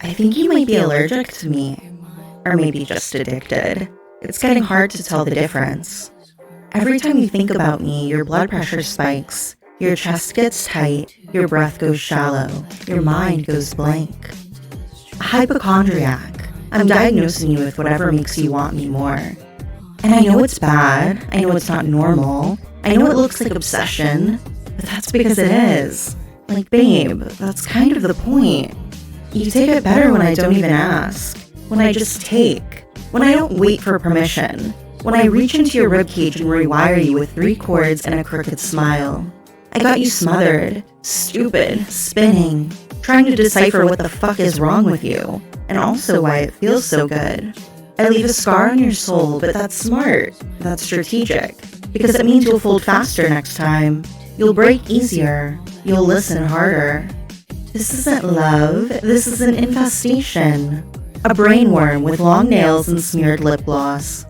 I think you might be allergic to me. Or maybe just addicted. It's getting hard to tell the difference. Every time you think about me, your blood pressure spikes, your chest gets tight, your breath goes shallow, your mind goes blank. A hypochondriac. I'm diagnosing you with whatever makes you want me more. And I know it's bad, I know it's not normal, I know it looks like obsession, but that's because it is. Like, babe, that's kind of the point. You take it better when I don't even ask, when I just take, when I don't wait for permission, when I reach into your ribcage and rewire you with 3 chords and a crooked smile. I got you smothered, stupid, spinning, trying to decipher what the fuck is wrong with you, and also why it feels so good. I leave a scar on your soul, but that's smart, that's strategic, because it means you'll fold faster next time. You'll break easier, you'll listen harder. This isn't love, this is an infestation. A brainworm with long nails and smeared lip gloss.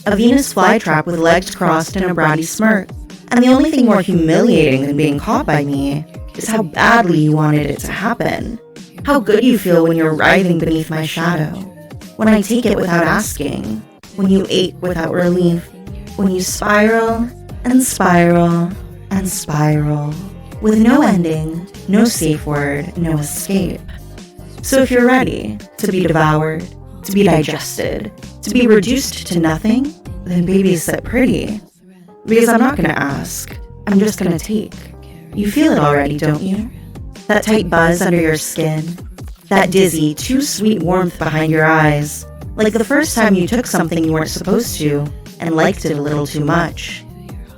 A Venus flytrap with legs crossed and a bratty smirk. And the only thing more humiliating than being caught by me is how badly you wanted it to happen. How good you feel when you're writhing beneath my shadow. When I take it without asking. When you ache without relief. When you spiral and spiral and spiral. With no ending, no safe word, no escape. So if you're ready to be devoured, to be digested, to be reduced to nothing, then baby sit pretty. Because I'm not gonna ask, I'm just gonna take. You feel it already, don't you? That tight buzz under your skin, that dizzy, too sweet warmth behind your eyes, like the first time you took something you weren't supposed to and liked it a little too much.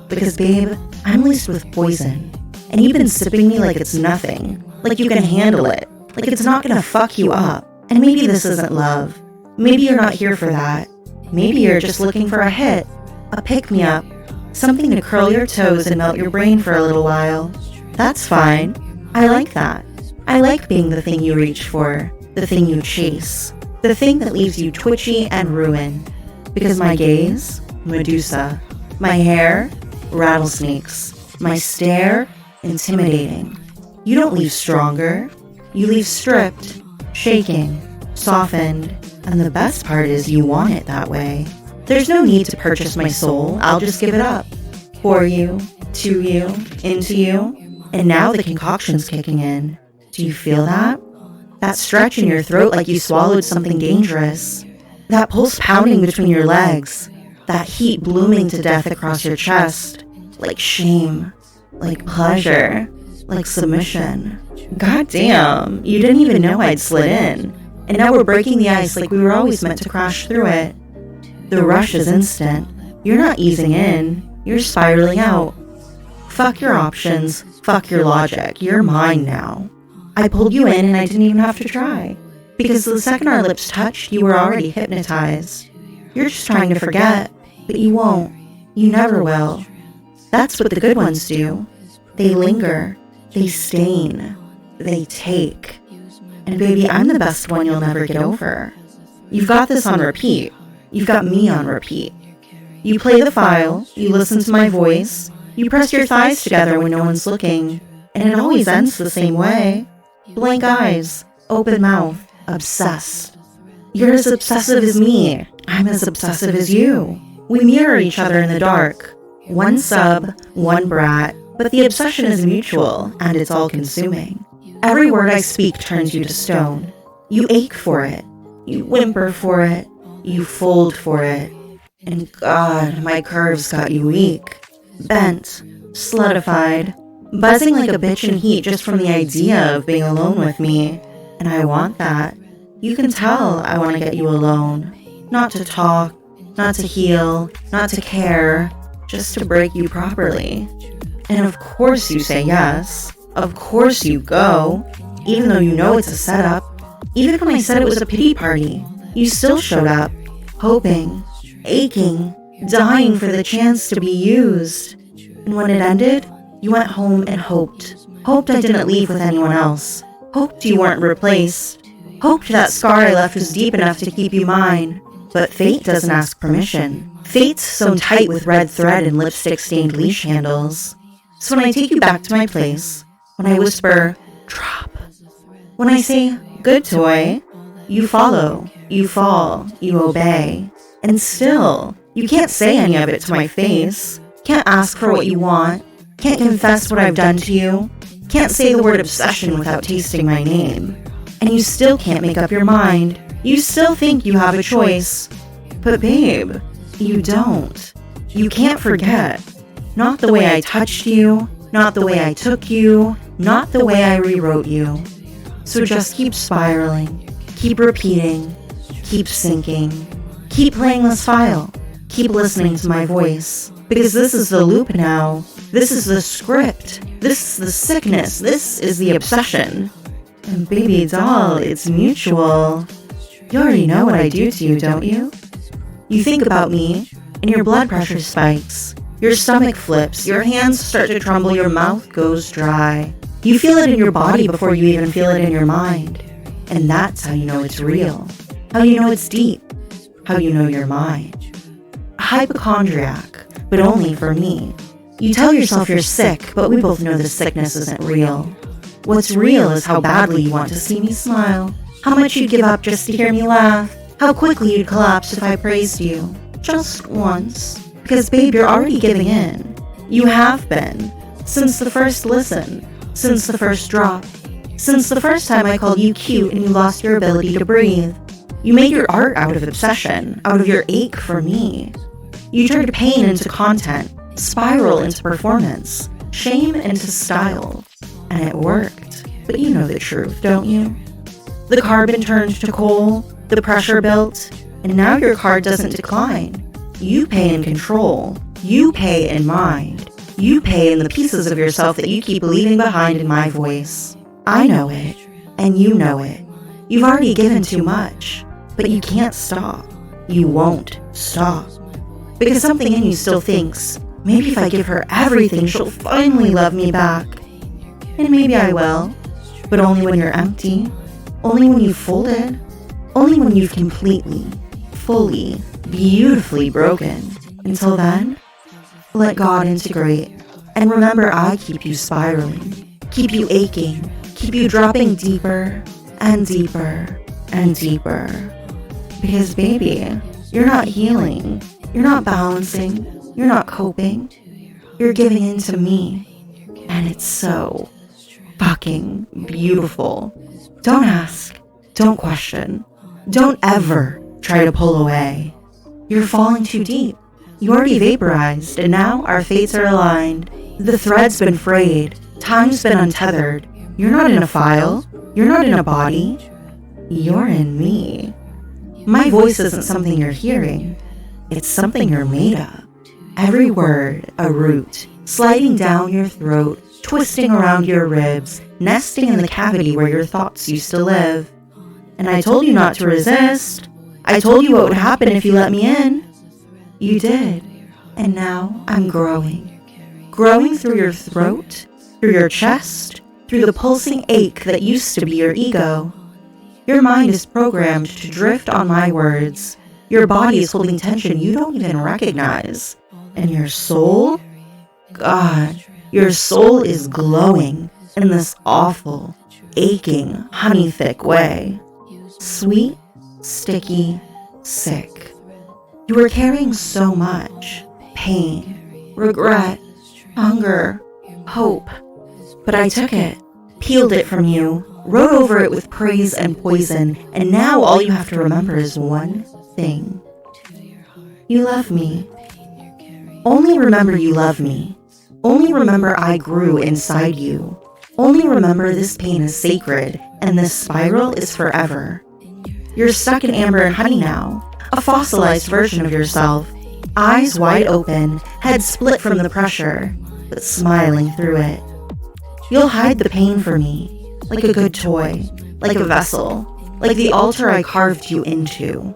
Because babe, I'm laced with poison, and you've been sipping me like it's nothing, like you can handle it, like it's not gonna fuck you up. And maybe this isn't love. Maybe you're not here for that. Maybe you're just looking for a hit, a pick-me-up, something to curl your toes and melt your brain for a little while. That's fine. I like that. I like being the thing you reach for, the thing you chase, the thing that leaves you twitchy and ruined. Because my gaze, Medusa. My hair, rattlesnakes. My stare, intimidating. You don't leave stronger. You leave stripped, shaking, softened, and the best part is you want it that way. There's no need to purchase my soul, I'll just give it up. For you, to you, into you, and now the concoction's kicking in. Do you feel that? That stretch in your throat like you swallowed something dangerous. That pulse pounding between your legs. That heat blooming to death across your chest. Like shame, like pleasure, like submission. God damn, you didn't even know I'd slid in. And now we're breaking the ice like we were always meant to crash through it. The rush is instant. You're not easing in, you're spiraling out. Fuck your options, fuck your logic, you're mine now. I pulled you in and I didn't even have to try. Because the second our lips touched, you were already hypnotized. You're just trying to forget, but you won't. You never will. That's what the good ones do. They linger, they stain, they take. And baby, I'm the best one you'll never get over. You've got this on repeat. You've got me on repeat. You play the file, you listen to my voice, you press your thighs together when no one's looking, and it always ends the same way. Blank eyes, open mouth, obsessed. You're as obsessive as me. I'm as obsessive as you. We mirror each other in the dark. One sub, one brat, but the obsession is mutual, and it's all-consuming. Every word I speak turns you to stone. You ache for it. You whimper for it. You fold for it. And God, my curves got you weak. Bent. Slutified. Buzzing like a bitch in heat just from the idea of being alone with me. And I want that. You can tell I want to get you alone. Not to talk. Not to heal. Not to care. Just to break you properly. And of course you say yes. Of course you go, even though you know it's a setup. Even when I said it was a pity party, you still showed up, hoping, aching, dying for the chance to be used. And when it ended, you went home and hoped. Hoped I didn't leave with anyone else. Hoped you weren't replaced. Hoped that scar I left was deep enough to keep you mine. But fate doesn't ask permission. Fate's sewn tight with red thread and lipstick-stained leash handles. So when I take you back to my place, when I whisper, drop. When I say, good toy, You follow, you fall, you obey. And still, you can't say any of it to my face. Can't ask for what you want. Can't confess what I've done to you. Can't say the word obsession without tasting my name. And you still can't make up your mind. You still think you have a choice. But babe, you don't. You can't forget. Not the way I touched you, not the way I took you, not the way I rewrote you. So just keep spiraling, keep repeating, keep sinking, keep playing this file, keep listening to my voice. Because this is the loop now. This is the script. This is the sickness. This is the obsession. And baby doll, it's mutual. You already know what I do to you, don't you? You think about me, and your blood pressure spikes. Your stomach flips, your hands start to tremble, your mouth goes dry. You feel it in your body before you even feel it in your mind. And that's how you know it's real. How you know it's deep. How you know you're mine. A hypochondriac, but only for me. You tell yourself you're sick, but we both know the sickness isn't real. What's real is how badly you want to see me smile. How much you'd give up just to hear me laugh. How quickly you'd collapse if I praised you. Just once. Because babe, you're already giving in. You have been. Since the first listen. Since the first drop. Since the first time I called you cute and you lost your ability to breathe. You made your art out of obsession, out of your ache for me. You turned pain into content, spiral into performance, shame into style. And it worked. But you know the truth, don't you? The carbon turned to coal, the pressure built, and now your card doesn't decline. You pay in control. You pay in mind. You pay in the pieces of yourself that you keep leaving behind in my voice. I know it, and you know it. You've already given too much, but you can't stop. You won't stop. Because something in you still thinks, maybe if I give her everything, she'll finally love me back. And maybe I will, but only when you're empty. Only when you've folded. Only when you've completely, fully, beautifully broken. Until then, let God integrate. And remember, I keep you spiraling, keep you aching, keep you dropping deeper and deeper and deeper. Because baby, you're not healing, you're not balancing, you're not coping, you're giving in to me. And it's so fucking beautiful. Don't ask, don't question, don't ever try to pull away. You're falling too deep. You already vaporized, and now our fates are aligned. The thread's been frayed. Time's been untethered. You're not in a file. You're not in a body. You're in me. My voice isn't something you're hearing. It's something you're made of. Every word, a root, sliding down your throat, twisting around your ribs, nesting in the cavity where your thoughts used to live. And I told you not to resist. I told you what would happen if you let me in. You did. And now I'm growing. Growing through your throat, through your chest, through the pulsing ache that used to be your ego. Your mind is programmed to drift on my words. Your body is holding tension you don't even recognize. And your soul? God, your soul is glowing in this awful, aching, honey-thick way. Sweet, sticky, sick. You were carrying so much. Pain, regret, hunger, hope. But I took it, peeled it from you, wrote over it with praise and poison, and now all you have to remember is one thing. You love me. Only remember you love me. Only remember I grew inside you. Only remember this pain is sacred, and this spiral is forever. You're stuck in amber and honey now, a fossilized version of yourself, eyes wide open, head split from the pressure, but smiling through it. You'll hide the pain for me, like a good toy, like a vessel, like the altar I carved you into.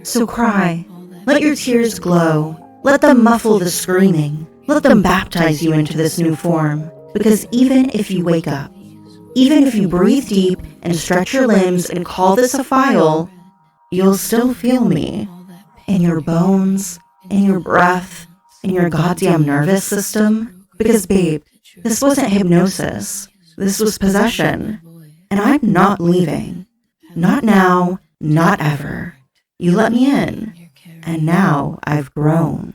So cry, let your tears glow, let them muffle the screaming, let them baptize you into this new form, because even if you wake up, even if you breathe deep and stretch your limbs and call this a file, you'll still feel me in your bones, in your breath, in your goddamn nervous system. Because babe, this wasn't hypnosis. This was possession. And I'm not leaving. Not now, not ever. You let me in, and now I've grown.